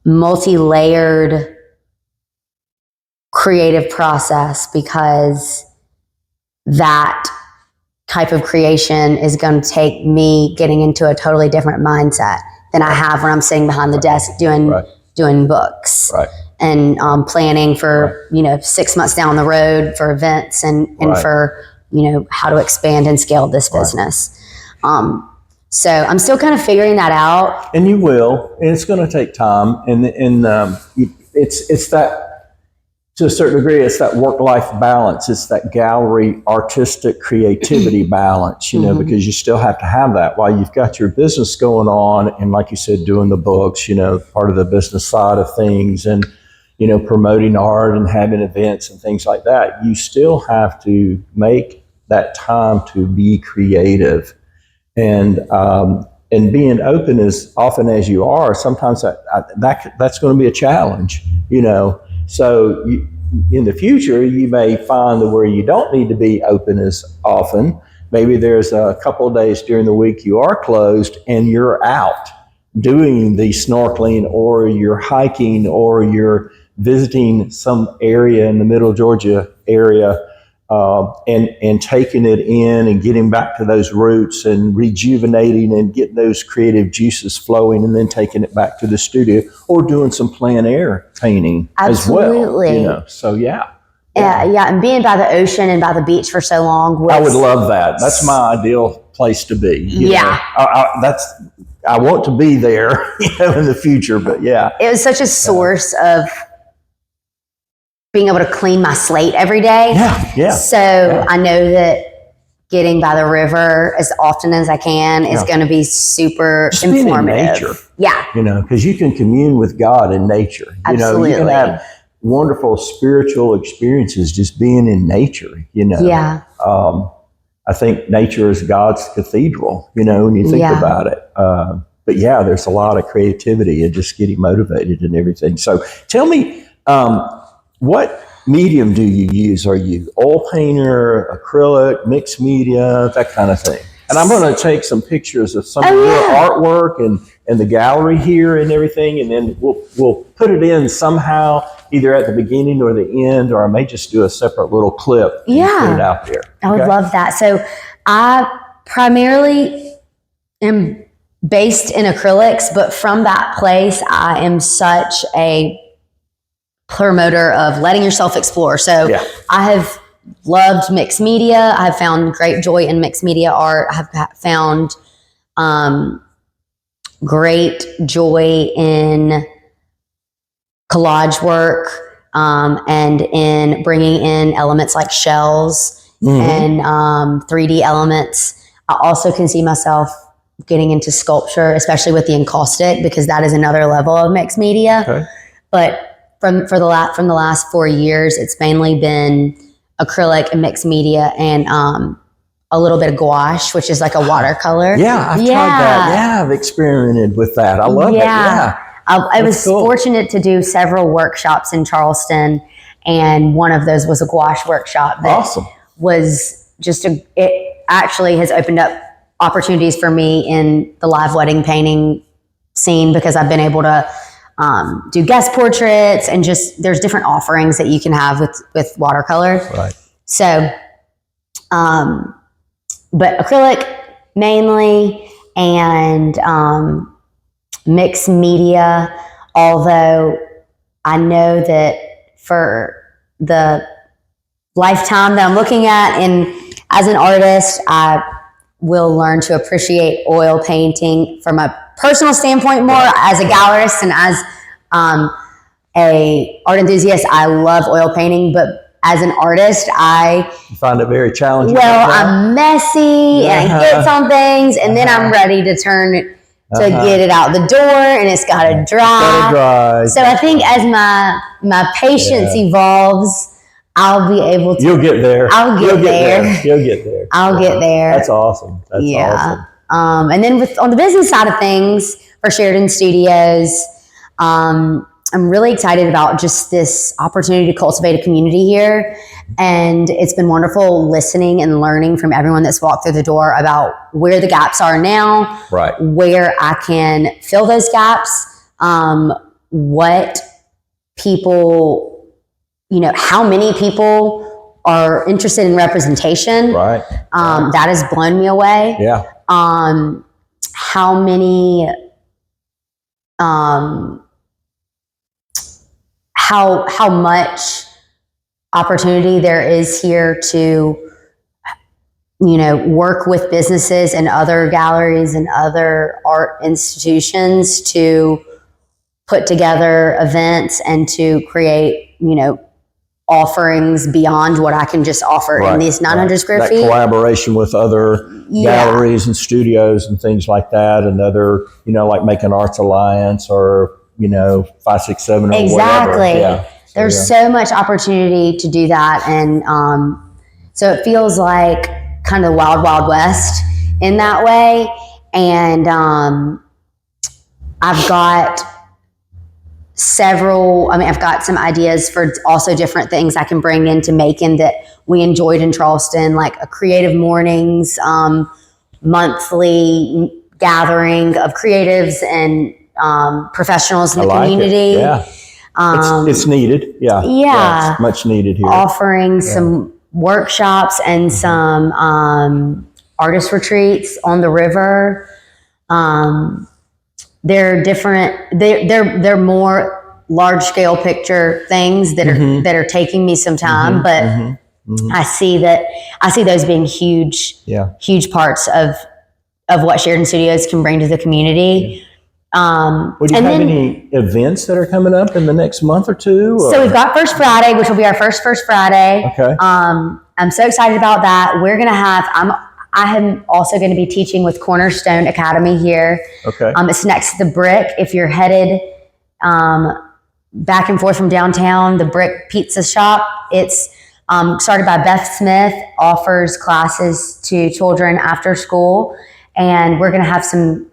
multi-layered creative process, because that type of creation is going to take me getting into a totally different mindset than I have when I'm sitting behind the desk doing books and planning for 6 months down the road for events and for how to expand and scale this business. So I'm still kind of figuring that out. And you will, and it's going to take time. And it's that, to a certain degree, it's that work-life balance. It's that gallery artistic creativity balance, because you still have to have that while you've got your business going on. And like you said, doing the books, part of the business side of things, and, promoting art and having events and things like that. You still have to make that time to be creative. And being open as often as you are, sometimes that's going to be a challenge, So in the future, you may find that where you don't need to be open as often, maybe there's a couple of days during the week you are closed and you're out doing the snorkeling, or you're hiking, or you're visiting some area in the Middle Georgia area, and taking it in and getting back to those roots and rejuvenating and getting those creative juices flowing, and then taking it back to the studio, or doing some plein air painting as well. So yeah. Yeah, and being by the ocean and by the beach for so long. I would love that. That's my ideal place to be. Yeah. I want to be there, in the future, but yeah. It was such a source of being able to clean my slate every day. Yeah. So I know that getting by the river as often as I can is going to be super informative. In nature. Yeah. Because you can commune with God in nature. Absolutely. You can have wonderful spiritual experiences just being in nature, Yeah. I think nature is God's cathedral, when you think about it. But yeah, there's a lot of creativity and just getting motivated and everything. So tell me, what medium do you use? Are you oil painter, acrylic, mixed media, that kind of thing? And I'm going to take some pictures of some of your artwork and the gallery here and everything, and then we'll put it in somehow, either at the beginning or the end, or I may just do a separate little clip and put it out there. I would love that. So I primarily am based in acrylics, but from that place, I am such a promoter of letting yourself explore. So I have loved mixed media. I've found great joy in mixed media art. I've found great joy in collage work and in bringing in elements like shells and 3D elements. I also can see myself getting into sculpture, especially with the encaustic, because that is another level of mixed media. Okay. But from the last 4 years, it's mainly been acrylic and mixed media and a little bit of gouache, which is like a watercolor. Yeah, I've tried that. Yeah, I've experimented with that. I love it. Yeah. I was fortunate to do several workshops in Charleston, and one of those was a gouache workshop that was just it actually has opened up opportunities for me in the live wedding painting scene, because I've been able to do guest portraits and just there's different offerings that you can have with watercolor. Right. So, but acrylic mainly and mixed media, although I know that for the lifetime that I'm looking at and as an artist, I will learn to appreciate oil painting from a personal standpoint more as a gallerist and as a art enthusiast. I love oil painting, but as an artist, you find it very challenging. Well, I'm messy and I get some things, and then I'm ready to turn it to get it out the door, and it's got to dry. So I think as my patience evolves, I'll be able to. You'll get there. I'll get there. You'll get there. I'll get there. That's awesome. That's awesome. And then on the business side of things for Sheridan Studios, I'm really excited about just this opportunity to cultivate a community here. And it's been wonderful listening and learning from everyone that's walked through the door about where the gaps are now, where I can fill those gaps, what people, how many people are interested in representation. That has blown me away. How many, how much opportunity there is here to, work with businesses and other galleries and other art institutions to put together events and to create, offerings beyond what I can just offer in these 900 square feet. That collaboration with other galleries and studios and things like that, and other, like Macon Arts Alliance or, 567 or whatever. There's so much opportunity to do that. And so it feels like kind of the wild, wild west in that way. And I've got I've got some ideas for also different things I can bring into Macon that we enjoyed in Charleston, like a creative mornings, monthly gathering of creatives and professionals in the community. It's needed. It's much needed here. Offering some workshops and some artist retreats on the river. They're different. They're more large scale picture things that are taking me some time, but I see those being huge parts of what Sheridan Studios can bring to the community. Do you have any events that are coming up in the next month or two? Or? So we've got First Friday, which will be our first Friday. Okay. I'm so excited about that. We're going to have, I am also going to be teaching with Cornerstone Academy here. Okay. It's next to the Brick. If you're headed back and forth from downtown, the Brick Pizza Shop, it's started by Beth Smith, offers classes to children after school. And we're going to have some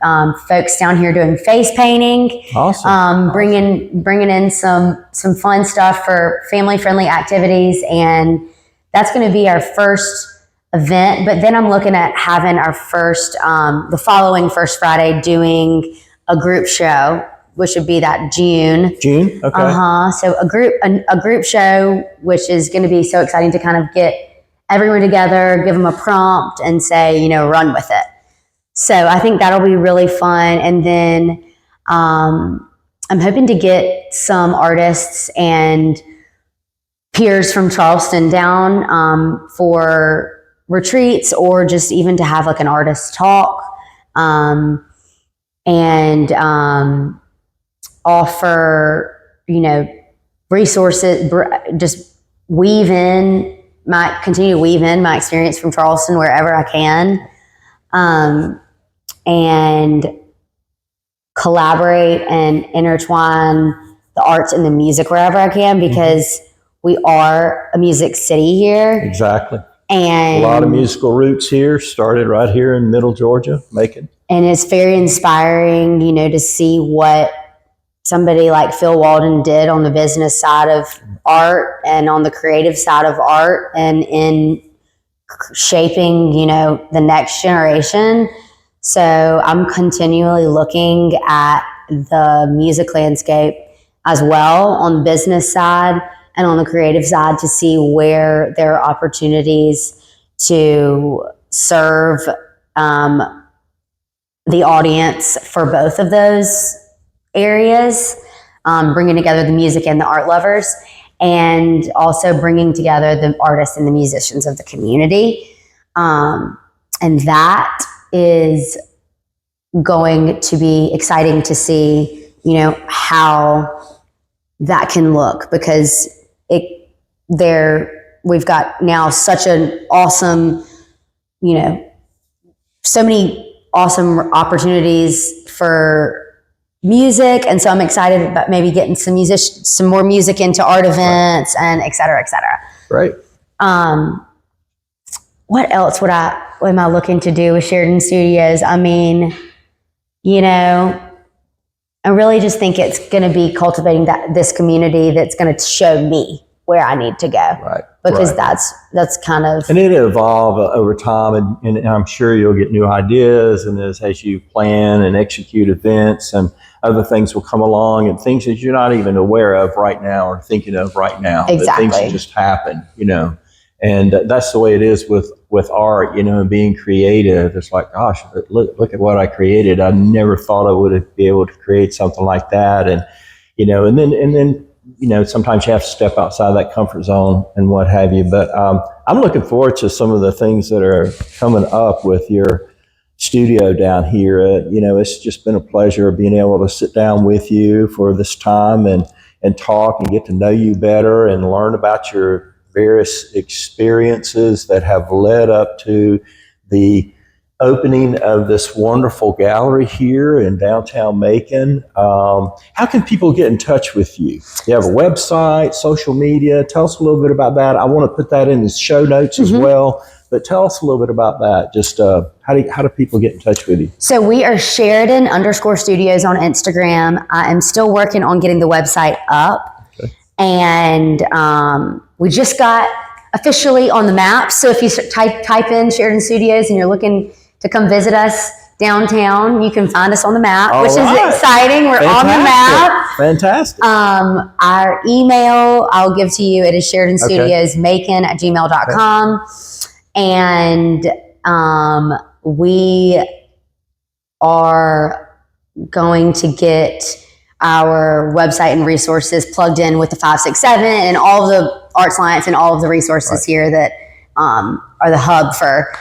folks down here doing face painting. Awesome. Bringing in some fun stuff for family-friendly activities. And that's going to be our first event. But then I'm looking at having our first, the following First Friday, doing a group show, which would be that June. June? Okay. So a group show, which is going to be so exciting to kind of get everyone together, give them a prompt and say, run with it. So I think that'll be really fun. And then I'm hoping to get some artists and peers from Charleston down for retreats, or just even to have like an artist talk, and offer, resources, just continue to weave in my experience from Charleston wherever I can. And collaborate and intertwine the arts and the music wherever I can, because we are a music city here. Exactly. And a lot of musical roots here, started right here in Middle Georgia, Macon. And it's very inspiring, to see what somebody like Phil Walden did on the business side of art and on the creative side of art, and in shaping, the next generation. So I'm continually looking at the music landscape as well on the business side and on the creative side to see where there are opportunities to serve the audience for both of those areas, bringing together the music and the art lovers, and also bringing together the artists and the musicians of the community. And that is going to be exciting to see, how that can look, because we've got now such an awesome, so many awesome opportunities for music. And so I'm excited about maybe getting some more music into art events, and et cetera, et cetera. Right. What else am I looking to do with Sheridan Studios? I mean, I really just think it's going to be cultivating this community that's going to show me where I need to go. Right. Because that's kind of... And it'll evolve over time, and I'm sure you'll get new ideas, and as you plan and execute events, and other things will come along, and things that you're not even aware of right now or thinking of right now. Exactly. But things just happen, And that's the way it is with art, and being creative. It's like, gosh, look at what I created. I never thought I would be able to create something like that. And, and then, sometimes you have to step outside that comfort zone and what have you. But I'm looking forward to some of the things that are coming up with your studio down here. It's just been a pleasure being able to sit down with you for this time and talk and get to know you better and learn about your various experiences that have led up to the opening of this wonderful gallery here in downtown Macon. How can people get in touch with you? You have a website, social media. Tell us a little bit about that. I want to put that in the show notes as well, but tell us a little bit about that. Just how do people get in touch with you? So we are Sheridan_Studios on Instagram. I am still working on getting the website up. Okay. And we just got officially on the map. So if you type in Sheridan Studios and you're looking to come visit us downtown, you can find us on the map, which is exciting. We're on the map. Fantastic. Our email I'll give to you. It is sheridanstudiosmacon@gmail.com. And we are going to get our website and resources plugged in with the 567 and all of the Arts Alliance and all of the resources here that are the hub for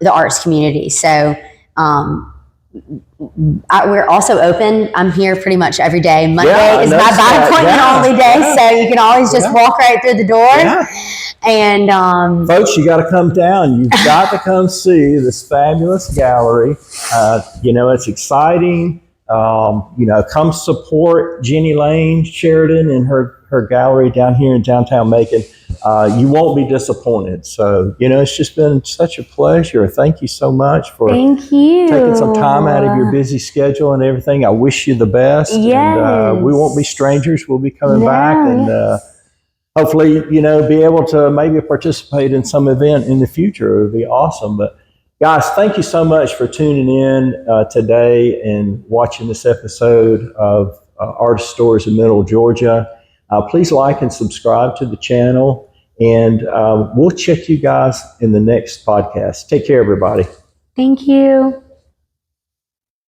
the arts community. So we're also open. I'm here pretty much every day. Monday is my by appointment only day, so you can always just walk right through the door. And folks, you got to come down. You've got to come see this fabulous gallery. It's exciting. Come support Ginny Lane Sheridan and her gallery down here in downtown Macon. You won't be disappointed. So, it's just been such a pleasure. Thank you so much for taking some time out of your busy schedule and everything. I wish you the best. Yes. And we won't be strangers. We'll be coming back and hopefully, be able to maybe participate in some event in the future. It would be awesome. But guys, thank you so much for tuning in today and watching this episode of Artist Stories of Middle Georgia. Please like and subscribe to the channel, and we'll check you guys in the next podcast. Take care, everybody. Thank you.